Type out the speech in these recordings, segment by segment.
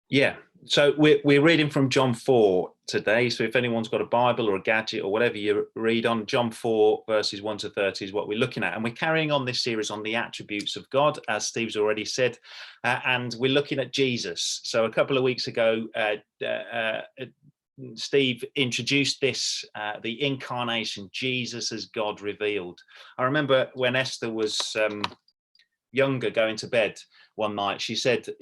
Yeah. So we're reading from John 4 today. So if anyone's got a Bible or a gadget or whatever you read on, John 4 verses 1 to 30 is what we're looking at. And we're carrying on this series on the attributes of God, as Steve's already said. And we're looking at Jesus. So a couple of weeks ago, Steve introduced this, the incarnation, Jesus as God revealed. I remember when Esther was younger, going to bed one night, she said to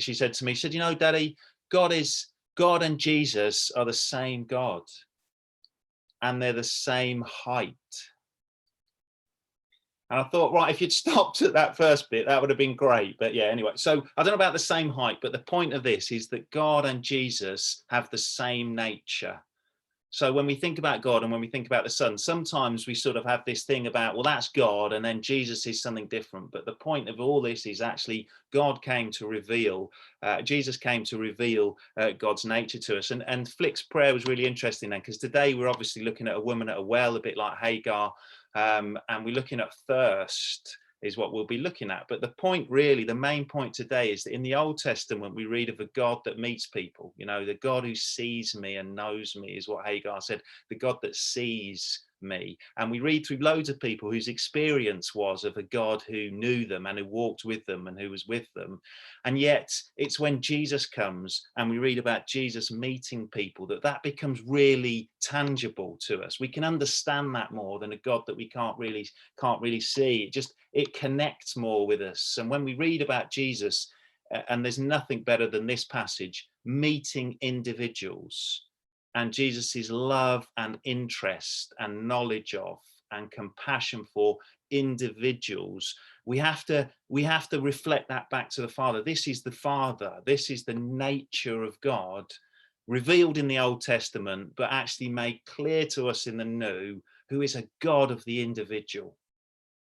me, she said, Daddy, God and Jesus are the same God, and they're the same height. And I thought, right, if you'd stopped at that first bit, that would have been great. But yeah, anyway, so I don't know about the same height, but the point of this is that God and Jesus have the same nature. So when we think about God and when we think about the Son, sometimes we sort of have this thing about, well, that's God, and then Jesus is something different. But the point of all this is actually God came to reveal, Jesus came to reveal God's nature to us. And Flick's prayer was really interesting then, because today we're obviously looking at a woman at a well, a bit like Hagar, and we're looking at thirst is what we'll be looking at. But the point really, the main point today is that in the Old Testament, we read of a God that meets people. The God who sees me and knows me is what Hagar said, the God that sees me. And we read through loads of people whose experience was of a God who knew them and who walked with them and who was with them. And yet it's when Jesus comes and we read about Jesus meeting people that becomes really tangible to us. We can understand that more than a God that we can't really see. It connects more with us. And when we read about Jesus, and there's nothing better than this passage, meeting individuals and Jesus's love and interest and knowledge of and compassion for individuals, we have to reflect that back to the Father. This is the Father. This is the nature of God revealed in the Old Testament, but actually made clear to us in the New, who is a God of the individual,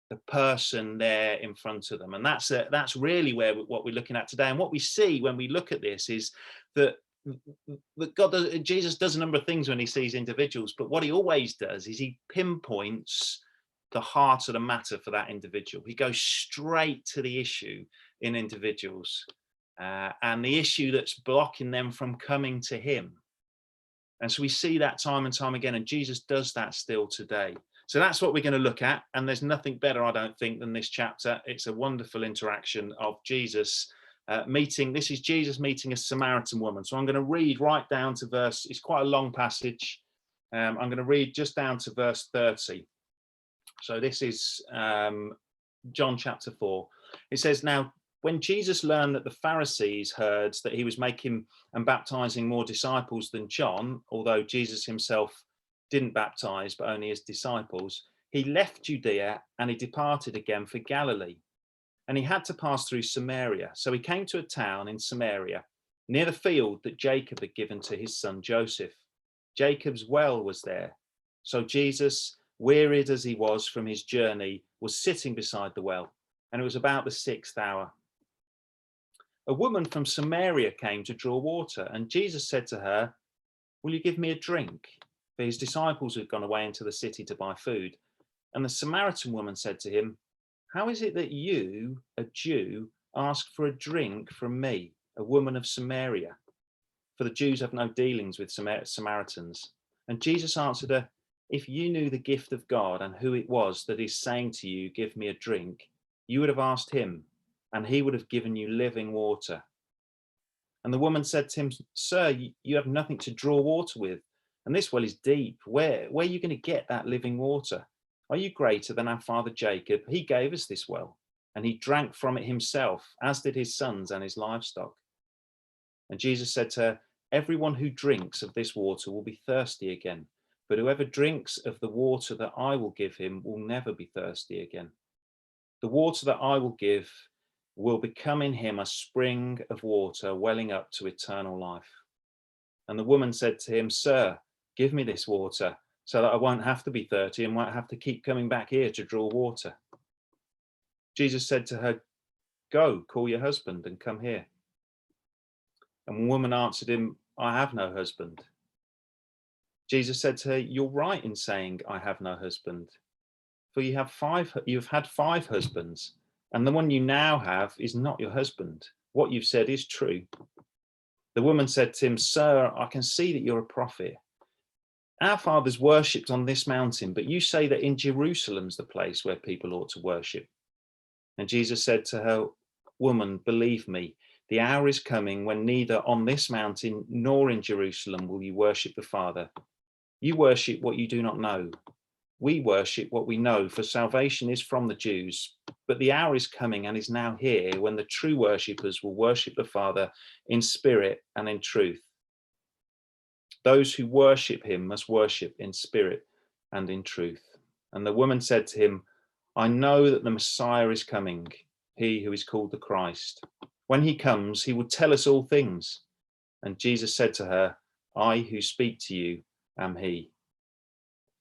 the person there in front of them. And that's really what we're looking at today. And what we see when we look at this is that Jesus does a number of things when he sees individuals, but what he always does is he pinpoints the heart of the matter for that individual. He goes straight to the issue in individuals, and the issue that's blocking them from coming to him. And so we see that time and time again, and Jesus does that still today. So that's what we're going to look at. And there's nothing better, I don't think, than this chapter. It's a wonderful interaction of Jesus meeting. This is Jesus meeting a Samaritan woman. So I'm going to read right down to verse, it's quite a long passage. I'm going to read just down to verse 30. So this is John chapter 4. It says, now, when Jesus learned that the Pharisees heard that he was making and baptizing more disciples than John, although Jesus himself didn't baptize, but only his disciples, he left Judea and he departed again for Galilee. And he had to pass through Samaria. So he came to a town in Samaria, near the field that Jacob had given to his son Joseph. Jacob's well was there. So Jesus, wearied as he was from his journey, was sitting beside the well. And it was about the 6th hour. A woman from Samaria came to draw water, and Jesus said to her, will you give me a drink? For his disciples had gone away into the city to buy food. And the Samaritan woman said to him, how is it that you, a Jew, ask for a drink from me, a woman of Samaria? For the Jews have no dealings with Samaritans. And Jesus answered her, if you knew the gift of God and who it was that is saying to you, give me a drink, you would have asked him, and he would have given you living water. And the woman said to him, sir, you have nothing to draw water with, and this well is deep. Where are you going to get that living water? Are you greater than our father Jacob? He gave us this well, and he drank from it himself, as did his sons and his livestock. And Jesus said to her, everyone who drinks of this water will be thirsty again, but whoever drinks of the water that I will give him will never be thirsty again. The water that I will give will become in him a spring of water welling up to eternal life. And the woman said to him, sir, give me this water, so that I won't have to be thirsty and won't have to keep coming back here to draw water. Jesus said to her, go, call your husband and come here. And the woman answered him, I have no husband. Jesus said to her, you're right in saying, I have no husband. For you've had 5 husbands, and the one you now have is not your husband. What you've said is true. The woman said to him, "Sir, I can see that you're a prophet. Our fathers worshipped on this mountain, but you say that in Jerusalem's the place where people ought to worship." And Jesus said to her, "Woman, believe me, the hour is coming when neither on this mountain nor in Jerusalem will you worship the Father. You worship what you do not know. We worship what we know, for salvation is from the Jews. But the hour is coming and is now here when the true worshippers will worship the Father in spirit and in truth. Those who worship him must worship in spirit and in truth." And the woman said to him, "I know that the Messiah is coming, he who is called the Christ. When he comes, he will tell us all things." And Jesus said to her, "I who speak to you am he."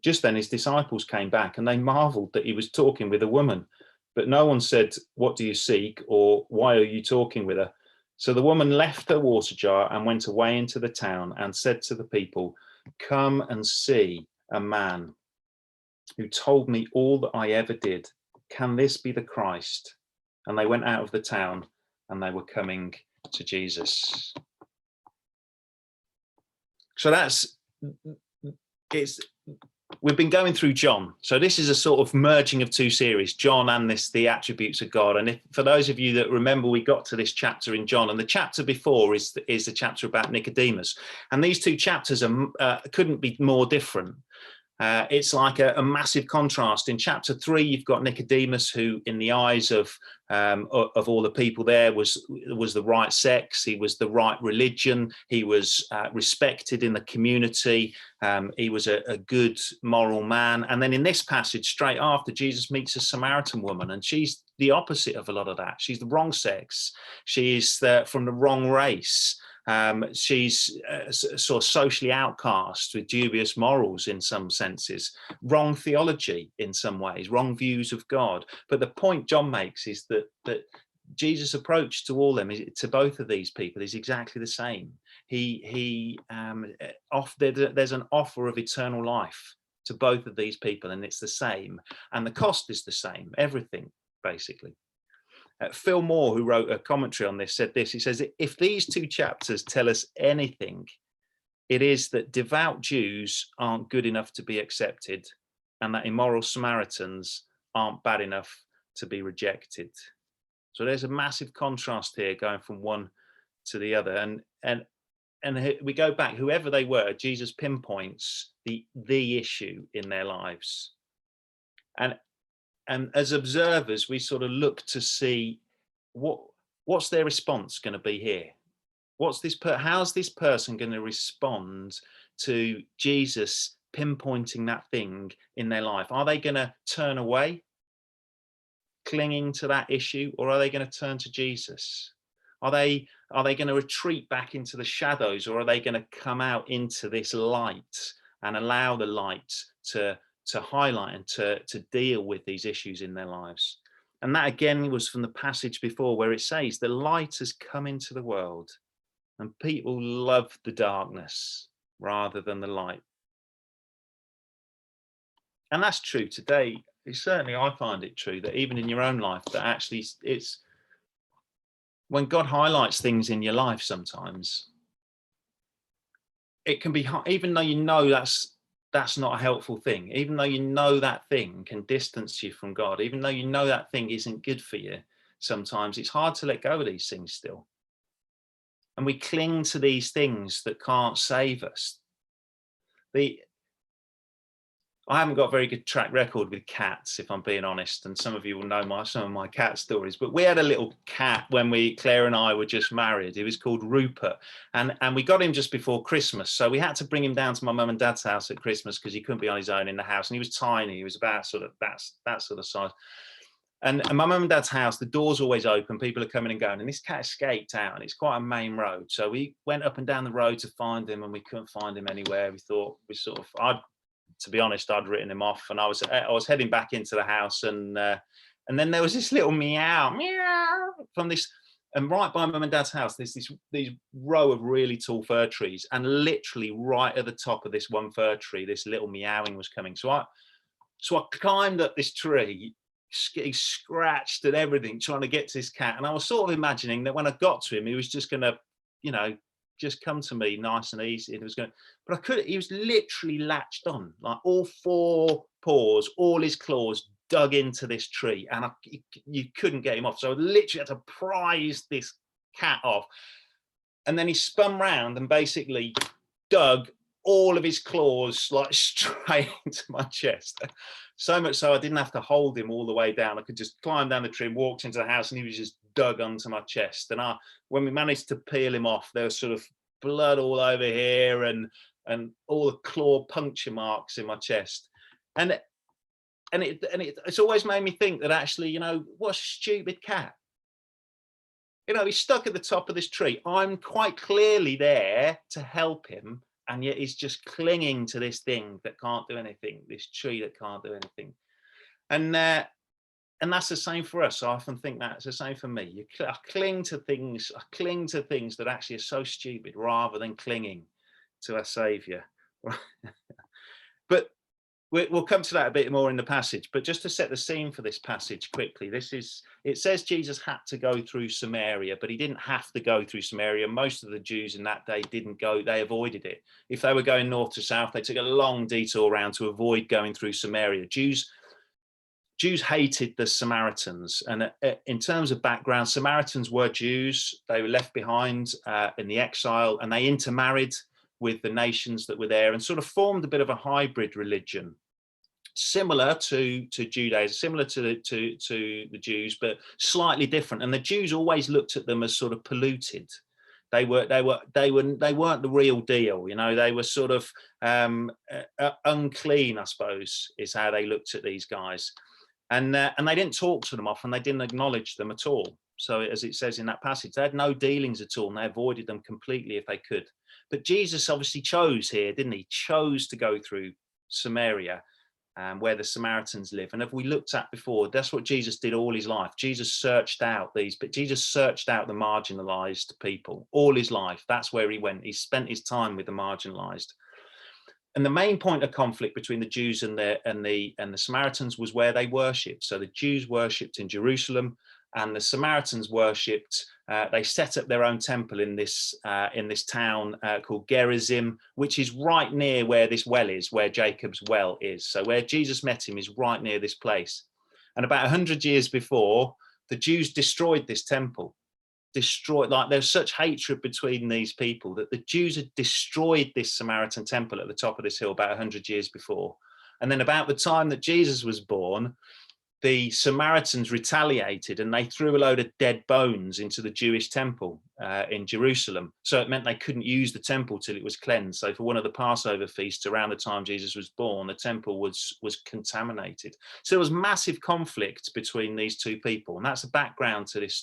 Just then his disciples came back and they marveled that he was talking with a woman. But no one said, "What do you seek?" or "Why are you talking with her?" So the woman left her water jar and went away into the town and said to the people, "Come and see a man who told me all that I ever did. Can this be the Christ?" And they went out of the town and they were coming to Jesus. So we've been going through John. So this is a sort of merging of two series, John and the attributes of God. And for those of you that remember, we got to this chapter in John, and the chapter before is the chapter about Nicodemus. And these two chapters couldn't be more different. It's like a massive contrast. In chapter 3, you've got Nicodemus, who, in the eyes of all the people there, was the right sex. He was the right religion. He was respected in the community. He was a good moral man. And then in this passage, straight after, Jesus meets a Samaritan woman, and she's the opposite of a lot of that. She's the wrong sex. She's from the wrong race. She's sort of socially outcast with dubious morals in some senses, wrong theology in some ways, wrong views of God. But the point John makes is that Jesus' approach to all them, to both of these people, is exactly the same. There's an offer of eternal life to both of these people, and it's the same, and the cost is the same. Everything, basically. Phil Moore, who wrote a commentary on this, said this. He says, "If these two chapters tell us anything, it is that devout Jews aren't good enough to be accepted, and that immoral Samaritans aren't bad enough to be rejected." So there's a massive contrast here, going from one to the other. And we go back, whoever they were, Jesus pinpoints the issue in their lives. And as observers, we sort of look to see what's their response going to be here. How's this person going to respond to Jesus pinpointing that thing in their life? Are they going to turn away, clinging to that issue, or are they going to turn to Jesus? Are they going to retreat back into the shadows, or are they going to come out into this light and allow the light to highlight and to deal with these issues in their lives? And that again was from the passage before, where it says the light has come into the world and people love the darkness rather than the light. And that's true today. Certainly I find it true that even in your own life, that actually it's when God highlights things in your life, sometimes it can be, even though you know that's not a helpful thing, even though you know that thing can distance you from God, even though you know that thing isn't good for you, sometimes it's hard to let go of these things still. And we cling to these things that can't save us. I haven't got a very good track record with cats, if I'm being honest, and some of you will know some of my cat stories, but we had a little cat when Claire and I were just married. He was called Rupert, and we got him just before Christmas, so we had to bring him down to my mum and dad's house at Christmas because he couldn't be on his own in the house, and he was tiny. He was about sort of that sort of size. And my mum and dad's house, the door's always open, people are coming and going, and this cat escaped out, and it's quite a main road, so we went up and down the road to find him, and we couldn't find him anywhere. We thought, to be honest, I'd written him off, and I was heading back into the house, and then there was this little meow from this, and right by mum and dad's house, there's these row of really tall fir trees, and literally right at the top of this one fir tree, this little meowing was coming. So I climbed up this tree, scratched and everything, trying to get to this cat, and I was sort of imagining that when I got to him, he was just going to, just come to me nice and easy. And it was going, but I couldn't. He was literally latched on, like all four paws, all his claws dug into this tree, and you couldn't get him off. So I literally had to prise this cat off. And then he spun round and basically dug all of his claws like straight into my chest. So much so I didn't have to hold him all the way down. I could just climb down the tree and walked into the house, and he was just dug onto my chest. And when we managed to peel him off, there was sort of blood all over here and all the claw puncture marks in my chest. And it's always made me think that actually, what a stupid cat. He's stuck at the top of this tree. I'm quite clearly there to help him, and yet he's just clinging to this thing that can't do anything, this tree that can't do anything. And that's the same for us. I often think that's the same for me. I cling to things that actually are so stupid, rather than clinging to our Saviour. But we'll come to that a bit more in the passage, but just to set the scene for this passage quickly, it says Jesus had to go through Samaria, but he didn't have to go through Samaria. Most of the Jews in that day didn't go, they avoided it. If they were going north to south, they took a long detour around to avoid going through Samaria. Jews hated the Samaritans, and in terms of background, Samaritans were Jews. They were left behind in the exile, and they intermarried with the nations that were there and sort of formed a bit of a hybrid religion, similar to Judaism, similar to the Jews, but slightly different. And the Jews always looked at them as sort of polluted. They weren't the real deal, They were sort of unclean, I suppose, is how they looked at these guys. And they didn't talk to them often. They didn't acknowledge them at all. So as it says in that passage, they had no dealings at all, and they avoided them completely if they could. But Jesus obviously chose here, didn't he? Chose to go through Samaria, where the Samaritans live. And if we looked at before, that's what Jesus did all his life. Jesus searched out the marginalized people all his life. That's where he went. He spent his time with the marginalized. And the main point of conflict between the Jews and the Samaritans was where they worshipped. So the Jews worshipped in Jerusalem, and the Samaritans worshipped. They set up their own temple in this town called Gerizim, which is right near where this well is, where Jacob's well is. So where Jesus met him is right near this place. And about 100 years before, the Jews destroyed this temple. There's such hatred between these people that the Jews had destroyed this Samaritan temple at the top of this hill about 100 years before. And then about the time that Jesus was born, the Samaritans retaliated, and they threw a load of dead bones into the Jewish temple in Jerusalem. So it meant they couldn't use the temple till it was cleansed. So for one of the Passover feasts around the time Jesus was born, the temple was contaminated. So there was massive conflict between these two people, and that's the background to this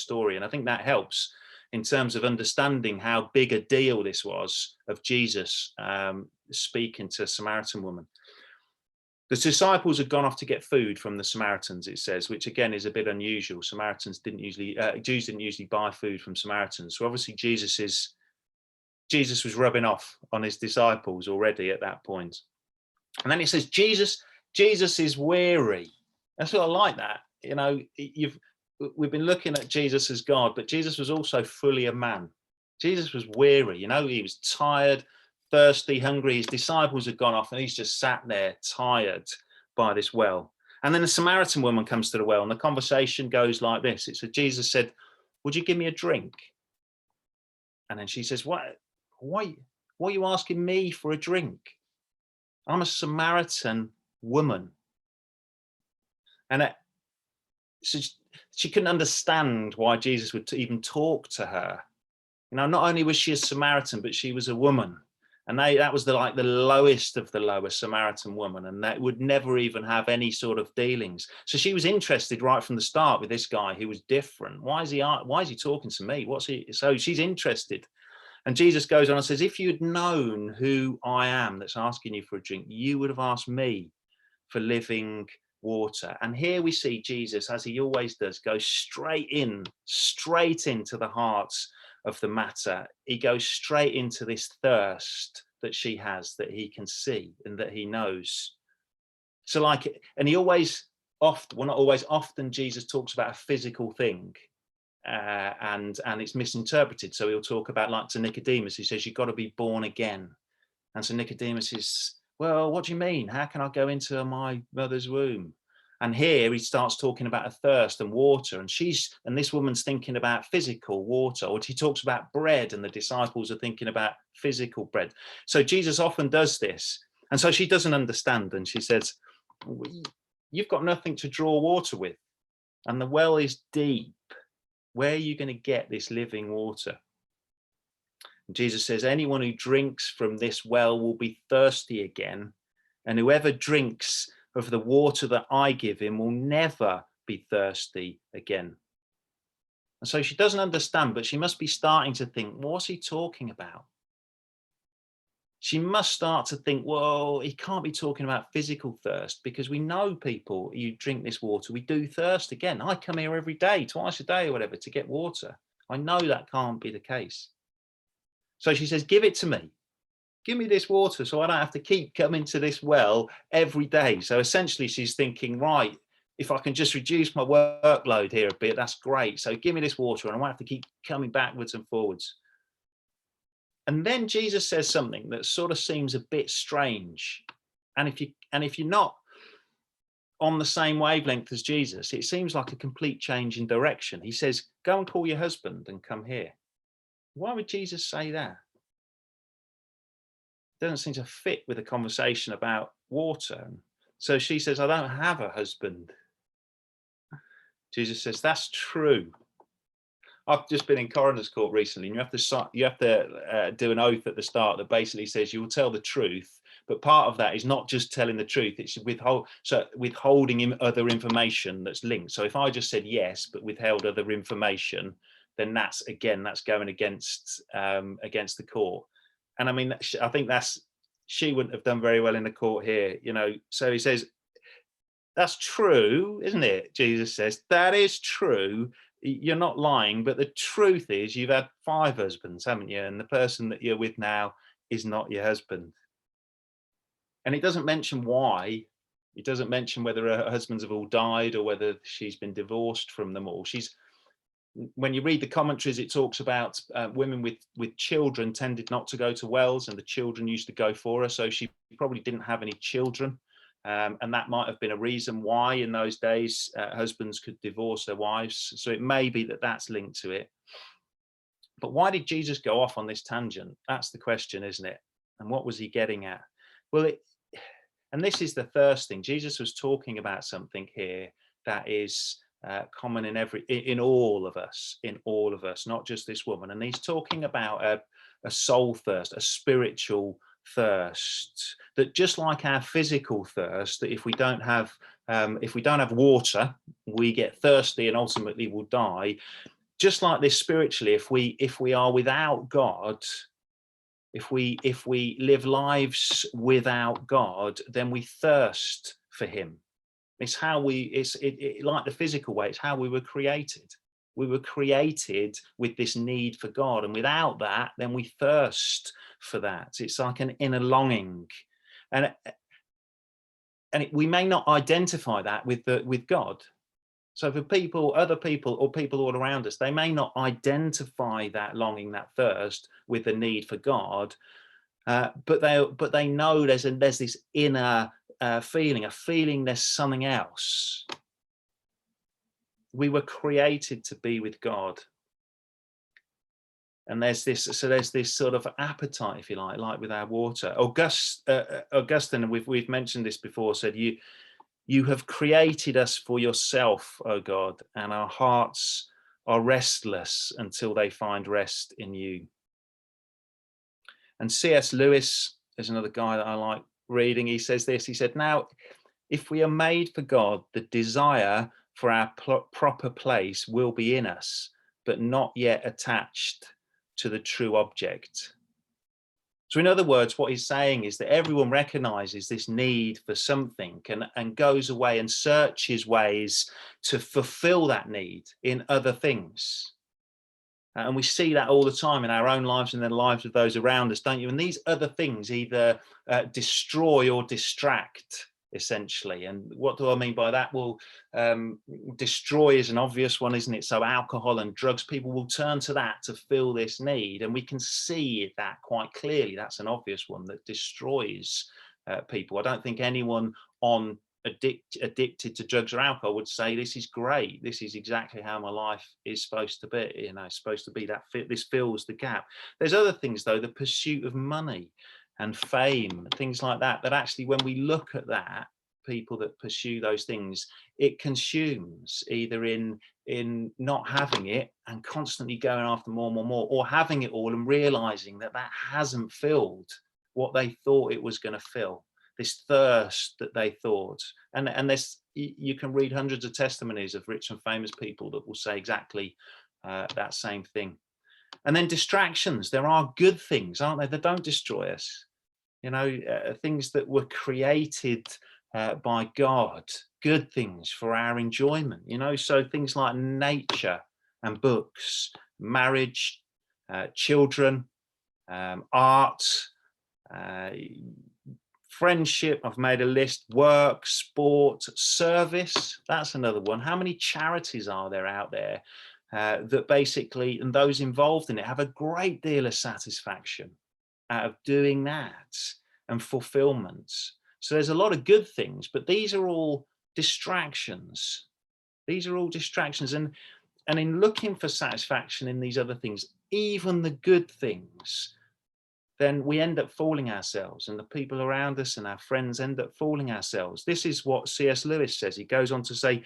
story. And I think that helps in terms of understanding how big a deal this was of Jesus speaking to a Samaritan woman. The disciples had gone off to get food from the Samaritans, it says, which again is a bit unusual. Jews didn't usually buy food from Samaritans. So obviously Jesus was rubbing off on his disciples already at that point. And then it says Jesus is weary. That's what I like that. We've been looking at Jesus as God, but Jesus was also fully a man. Jesus was weary, he was tired, thirsty, hungry. His disciples had gone off, and he's just sat there tired by this well. And then the Samaritan woman comes to the well, and the conversation goes like this. It said, Jesus said, "Would you give me a drink?" And then she says, why are you asking me for a drink? I'm a Samaritan woman. And so she couldn't understand why Jesus would even talk to her. Not only was she a Samaritan, but she was a woman. And that was the lowest of the lower, Samaritan woman, and that would never even have any sort of dealings. So she was interested right from the start with this guy who was different. Why is he talking to me? So she's interested. And Jesus goes on and says, if you'd known who I am that's asking you for a drink, you would have asked me for living water. And here we see Jesus, as he always does, go straight into the hearts of the matter. He goes straight into this thirst that she has, that he can see and that he knows. So and he often Jesus talks about a physical thing. and it's misinterpreted. So he'll talk about, like to Nicodemus, he says, you've got to be born again. And so Nicodemus is, well, what do you mean? How can I go into my mother's womb? And here he starts talking about a thirst and water, and this woman's thinking about physical water, or he talks about bread, and the disciples are thinking about physical bread. So Jesus often does this, and so she doesn't understand, and she says, you've got nothing to draw water with, and the well is deep. Where are you going to get this living water? And Jesus says, anyone who drinks from this well will be thirsty again, and whoever drinks of the water that I give him will never be thirsty again. And so she doesn't understand, but she must be starting to think, what's he talking about? She must start to think, well, he can't be talking about physical thirst, because we know people, you drink this water, we do thirst again. I come here every day, twice a day or whatever, to get water. I know that can't be the case. So she says, give it to me. Give me this water so I don't have to keep coming to this well every day. So essentially she's thinking, right, if I can just reduce my workload here a bit, that's great. So give me this water and I won't have to keep coming backwards and forwards. And then Jesus says something that sort of seems a bit strange. And if you're not on the same wavelength as Jesus, it seems like a complete change in direction. He says, go and call your husband and come here. Why would Jesus say that? Doesn't seem to fit with a conversation about water. So she says, I don't have a husband. Jesus says, that's true. I've just been in coroner's court recently, and you have to do an oath at the start that basically says you will tell the truth, but part of that is not just telling the truth, it's withholding other information that's linked. So if I just said yes but withheld other information, then that's going against the court. And I mean, I think she wouldn't have done very well in the court here, you know. So he says, that's true, isn't it? Jesus says, that is true. You're not lying, but the truth is you've had 5 husbands, haven't you? And the person that you're with now is not your husband. And it doesn't mention why. It doesn't mention whether her husbands have all died or whether she's been divorced from them all. When you read the commentaries, it talks about women with children tended not to go to wells, and the children used to go for her. So she probably didn't have any children. And that might have been a reason why in those days husbands could divorce their wives. So it may be that that's linked to it. But why did Jesus go off on this tangent? That's the question, isn't it? And what was he getting at? Well, and this is the first thing. Jesus was talking about something here that is common in all of us, not just this woman. And he's talking about a soul thirst, a spiritual thirst, that just like our physical thirst, that if we don't have water, we get thirsty and ultimately will die. Just like this spiritually, if we are without God, if we live lives without God, then we thirst for him. It's how like the physical way, it's how we were created. We were created with this need for God, and without that, then we thirst for that. It's like an inner longing, and we may not identify that with God. So for other people, or people all around us, they may not identify that longing, that thirst, with the need for God, but they know there's this inner feeling there's something else. We were created to be with God, and there's this sort of appetite, if you like with our water. Augustine, and we've mentioned this before, said, you have created us for yourself, O God, and our hearts are restless until they find rest in you. And C.S. Lewis is another guy that I like reading. He says this, he said, now, if we are made for God, the desire for our proper place will be in us, but not yet attached to the true object. So in other words, what he's saying is that everyone recognizes this need for something and goes away and searches ways to fulfill that need in other things. And we see that all the time in our own lives and in the lives of those around us, don't you? And these other things either destroy or distract essentially. And what do I mean by that? Well, destroy is an obvious one, isn't it? So alcohol and drugs, people will turn to that to fill this need, and we can see that quite clearly. That's an obvious one that destroys people. I don't think anyone on addicted to drugs or alcohol would say this is great, this is exactly how my life is supposed to be, you know, it's supposed to be that this fills the gap. There's other things though, the pursuit of money and fame, things like that, that actually when we look at that, people that pursue those things, it consumes, either in not having it and constantly going after more and more and more, or having it all and realizing that that hasn't filled what they thought it was going to fill, this thirst that they thought. And this, you can read hundreds of testimonies of rich and famous people that will say exactly that same thing. And then distractions, there are good things, aren't there, that don't destroy us, you know, things that were created by God, good things for our enjoyment, you know, so things like nature and books, marriage, children, art, friendship, I've made a list, work, sport, service, that's another one. How many charities are there out there that basically, and those involved in it, have a great deal of satisfaction out of doing that and fulfillment. So there's a lot of good things, but these are all distractions. These are all distractions. And in looking for satisfaction in these other things, even the good things, then we end up fooling ourselves, and the people around us and our friends end up fooling ourselves. This is what C.S. Lewis says. He goes on to say,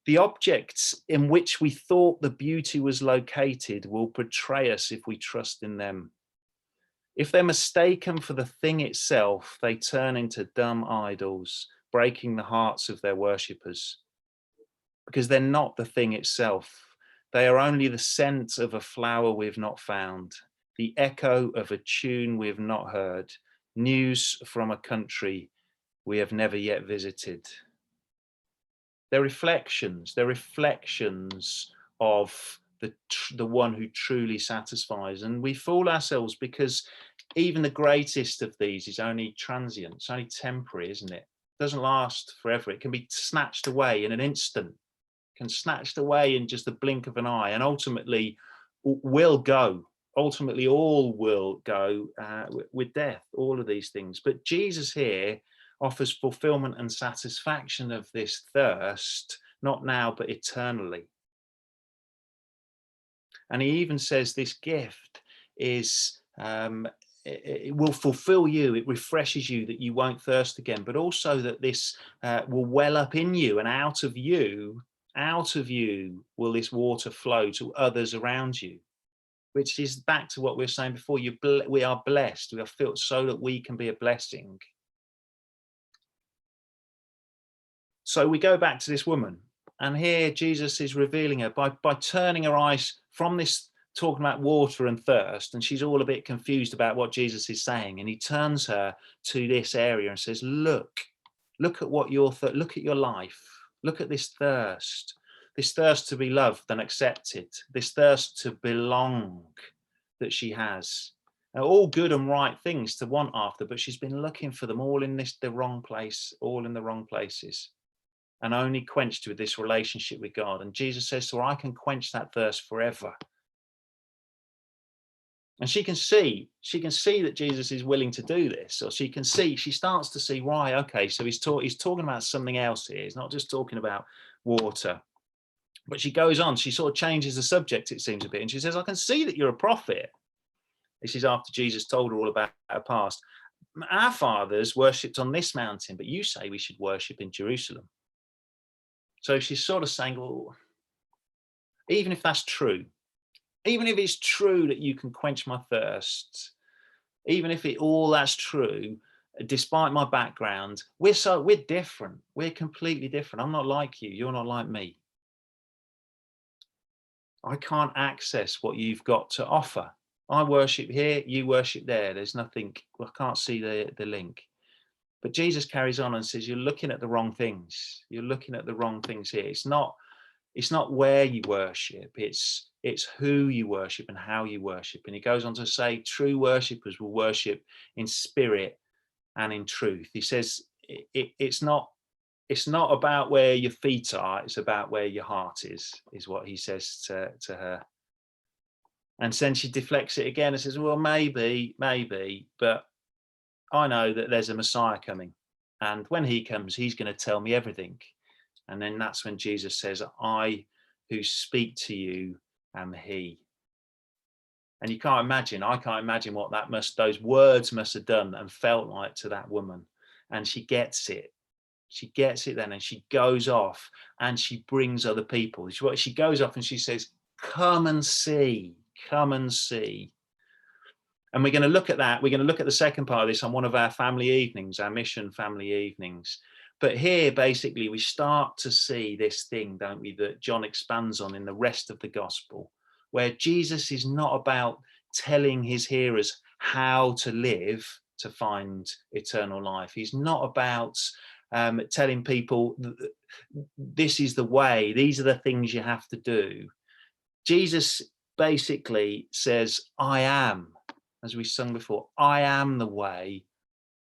the objects in which we thought the beauty was located will betray us if we trust in them. If they're mistaken for the thing itself, they turn into dumb idols, breaking the hearts of their worshippers. Because they're not the thing itself. They are only the scent of a flower we've not found, the echo of a tune we've not heard, news from a country we have never yet visited. They're reflections of the one who truly satisfies. And we fool ourselves because even the greatest of these is only transient, it's only temporary, isn't it? It doesn't last forever. It can be snatched away in an instant, can snatched away in just the blink of an eye, and ultimately will go. Ultimately, all will go with death, all of these things. But Jesus here offers fulfillment and satisfaction of this thirst, not now, but eternally. And he even says this gift is, it will fulfill you, it refreshes you, that you won't thirst again, but also that this will well up in you, and out of you will this water flow to others around you. Which is back to what we were saying before, we are blessed, we are filled so that we can be a blessing. So we go back to this woman, and here Jesus is revealing her by turning her eyes from this talking about water and thirst, and she's all a bit confused about what Jesus is saying, and he turns her to this area and says, look at what look at your life, look at this thirst to be loved and accepted, this thirst to belong that she has. All good and right things to want after, but she's been looking for them all in the wrong place, all in the wrong places, and only quenched with this relationship with God. And Jesus says to her, I can quench that thirst forever. And she can see that Jesus is willing to do this, or she starts to see why. Okay, so he's talking about something else here. He's not just talking about water. But she goes on, she sort of changes the subject, it seems a bit, and she says, I can see that you're a prophet. This is after Jesus told her all about her past. Our fathers worshipped on this mountain, but you say we should worship in Jerusalem. So she's sort of saying, well, even if that's true, even if it's true that you can quench my thirst, even if all that's true, despite my background, we're different. We're completely different. I'm not like you. You're not like me. I can't access what you've got to offer. I worship here, you worship there. There's nothing, I can't see the link. But Jesus carries on and says, you're looking at the wrong things. You're looking at the wrong things here. It's not where you worship, it's who you worship and how you worship. And he goes on to say, true worshippers will worship in spirit and in truth. He says, it's not about where your feet are, it's about where your heart is what he says to her. And then she deflects it again and says, well, maybe, but I know that there's a Messiah coming, and when he comes, he's going to tell me everything. And then that's when Jesus says, I who speak to you am he. And I can't imagine what those words must have done and felt like to that woman. And she gets it. She gets it then, and she goes off and she brings other people. She goes off and she says, come and see, come and see. And we're going to look at that. We're going to look at the second part of this on one of our family evenings, our mission family evenings. But here, basically, we start to see this thing, don't we, that John expands on in the rest of the gospel, where Jesus is not about telling his hearers how to live to find eternal life. He's not about telling people this is the way, these are the things you have to do. Jesus basically says, I am, as we sung before, I am the way,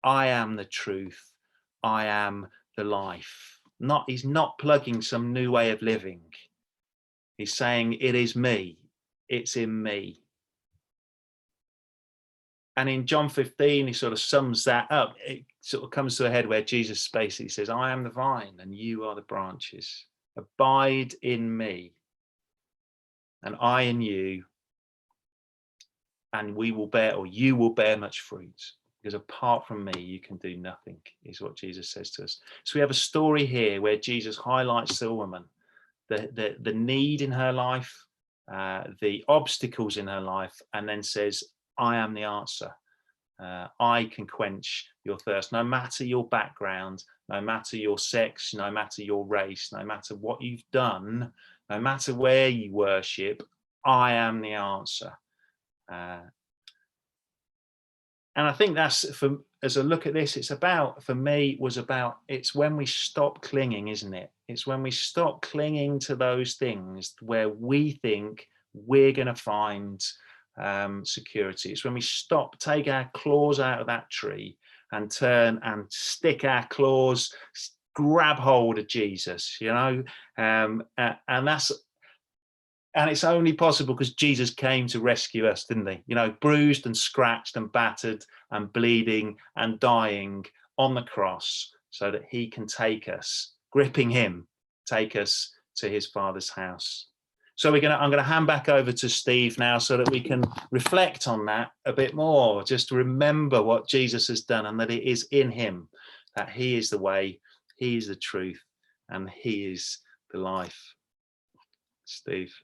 I am the truth, I am the life. He's not plugging some new way of living. He's saying it is me, it's in me. And in John 15, he sort of sums that up. It sort of comes to a head where Jesus basically says, I am the vine and you are the branches. Abide in me and I in you, and we will bear, or you will bear much fruit, because apart from me, you can do nothing, is what Jesus says to us. So we have a story here where Jesus highlights to a woman the need in her life, the obstacles in her life, and then says, I am the answer. I can quench your thirst, no matter your background, no matter your sex, no matter your race, no matter what you've done, no matter where you worship, I am the answer. And I think that's, as I look at this, it's when we stop clinging, isn't it? It's when we stop clinging to those things where we think we're going to find security. It's when we take our claws out of that tree and turn and stick our claws, grab hold of Jesus, and it's only possible because Jesus came to rescue us, didn't he? Bruised and scratched and battered and bleeding and dying on the cross so that he can take us, gripping him, take us to his Father's house. So I'm going to hand back over to Steve now so that we can reflect on that a bit more, just to remember what Jesus has done and that it is in him, that he is the way, he is the truth, and he is the life. Steve.